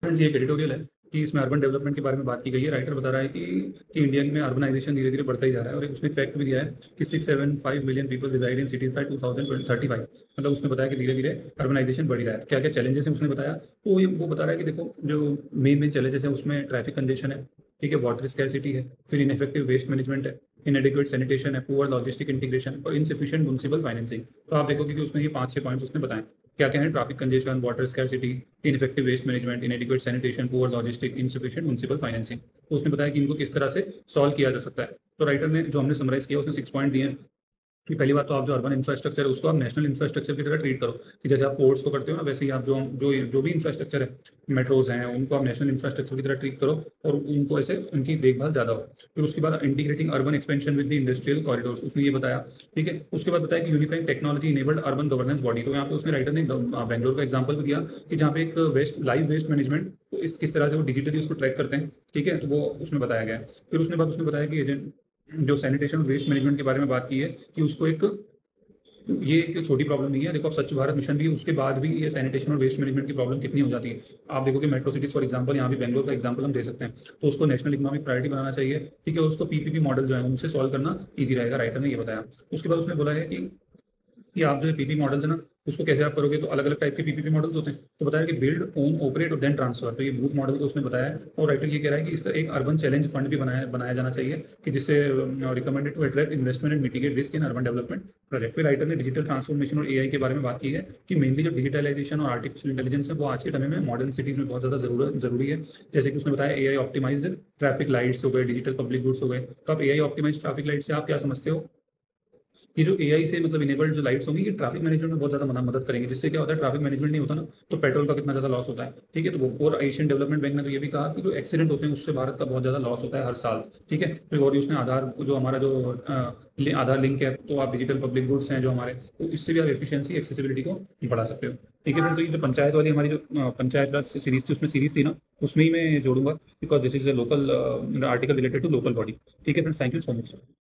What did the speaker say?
Friends, ये एक editorial है कि इसमें अर्बन डेवलपमेंट के बारे में बात की गई है। राइटर बता रहा है कि इंडिया में अर्बनाइजेशन धीरे धीरे बढ़ता ही जा रहा है, और उसने फैक्ट भी दिया है कि 675 million people resided in cities bye 2035। मतलब उसने बताया कि धीरे धीरे अर्बनाइजेशन बढ़ रहा है। क्या क्या चैलेंजेस हैं उसने बताया। तो वो बता रहा है कि देखो, जो मेन मेन चैलेंजेस हैं उसमें ट्रैफिक कंजेशन है, ठीक है, वाटर स्कैरसिटी है, फिर इनफेक्टिव वेस्ट मैनेजमेंट है, इनएडिक्वेट सैनिटेशन है, पुअर लॉजिस्टिक इंटीग्रेशन और इनसफिशिएंट म्युनिसिपल फाइनेंसिंग। तो आप देखोगे कि उसने ये 5-6 पॉइंट्स उसने बताए। क्या क्या है? Traffic congestion, water scarcity, ineffective waste management, inadequate sanitation, poor logistic, insufficient municipal financing. तो उसने बताया कि इनको किस तरह से सॉल्व किया जा सकता है। तो राइटर ने जो हमने समराइज किया उसने 6 पॉइंट दिए हैं कि पहली बात तो आप जो अर्बन इंफ्रास्ट्रक्चर है उसको आप नेशनल इंफ्रास्ट्रक्चर की तरह ट्रीट करो, कि जैसे आप पोर्ट्स को करते हो ना, वैसे ही आप जो जो जो भी इंफ्रास्ट्रक्चर है, मेट्रोज हैं, उनको आप नेशनल इंफ्रास्ट्रक्चर की तरह ट्रीट करो, और उनको ऐसे उनकी देखभाल ज़्यादा हो। फिर उसके बाद integrating urban expansion with the industrial corridors, उसने ये बताया। ठीक है, उसके बाद बताया कि unifying technology enabled urban governance body. तो यहाँ पे उसने राइटर ने बैंगलोर का एग्जाम्पल भी दिया कि जहाँ पे एक वेस्ट लाइव वेस्ट मैनेजमेंट, तो इस किस तरह से वो डिजिटली उसको ट्रैक करते हैं। ठीक है, तो वो उसमें बताया गया है। फिर उसने बताया कि एजेंट जो सैनिटेशन और वेस्ट मैनेजमेंट के बारे में बात की है कि उसको एक, ये एक छोटी प्रॉब्लम नहीं है। देखो, अब स्वच्छ भारत मिशन भी उसके बाद भी ये सैनिटेशन और वेस्ट मैनेजमेंट की प्रॉब्लम कितनी हो जाती है। आप देखोगे मेट्रो सिटीज फॉर एग्जांपल, यहाँ भी बेंगलोर का एग्जांपल हम दे सकते हैं। तो उसको नेशनल इकोनॉमिक प्रायोरिटी बनाना चाहिए। ठीक है, उसको पीपीपी मॉडल जो है उनसे सॉल्व करना ईजी रहेगा। राइटर ने ये बताया। उसके बाद उसने बोला है कि आप जो पीपी मॉडल्स है ना, उसको कैसे आप करोगे। तो अलग अलग टाइप के पीपीपी मॉडल्स होते हैं। तो बताया कि बिल्ड, ओन, ऑपरेट और देन ट्रांसफर। तो ये बूथ मॉडल को उसने बताया है। और राइटर ये कह रहा है कि इस तरह एक अर्बन चैलेंज फंड भी बनाया बनाया जाना चाहिए, कि जिससे recommended to attract investment and mitigate risk in urban development project. फिर राइटर ने डिजिटल ट्रांसफॉर्मेशन और एआई के बारे में बात की है कि मेनली जो डिजिटलाइजेशन और आर्टिफिशियल इंटेलिजेंस है वो आज के समय में मॉडर्न सिटीज में बहुत ज़्यादा जरूरी है। जैसे कि उसने बताया एआई ऑप्टिमाइज्ड ट्रैफिक लाइट्स हो गए, डिजिटल पब्लिक गुड्स हो गए। तो आप एआई ऑप्टिमाइज्ड ट्रैफिक लाइट से आप क्या समझते हो? ये जो एआई से मतलब इनेबल्ड जो लाइट्स होंगी, ये ट्रैफिक मैनेजमेंट में बहुत ज़्यादा मदद करेंगे। जिससे क्या होता है, ट्रैफिक मैनेजमेंट नहीं होता ना, तो पेट्रोल का कितना ज़्यादा लॉस होता है। ठीक है, तो वो और एशियन डेवलपमेंट बैंक ने तो ये भी कहा कि जो एक्सीडेंट होते हैं उससे भारत का बहुत ज़्यादा लॉस होता है हर साल। ठीक है, फिर और उसने आधार, जो हमारा जो आधार लिंक है, तो आप डिजिटल पब्लिक गुड्स हैं जो हमारे, तो इससे भी आप एफिशिएंसी एक्सेसिबिलिटी को बढ़ा सकते हो। ठीक है, फिर तो ये जो पंचायत वाली हमारी जो पंचायत राज सीरीज थी, उसमें सीरीज थी ना, उसमें ही मैं जोड़ूंगा, because this is a local article related to local body. ठीक है friends, thank you so much.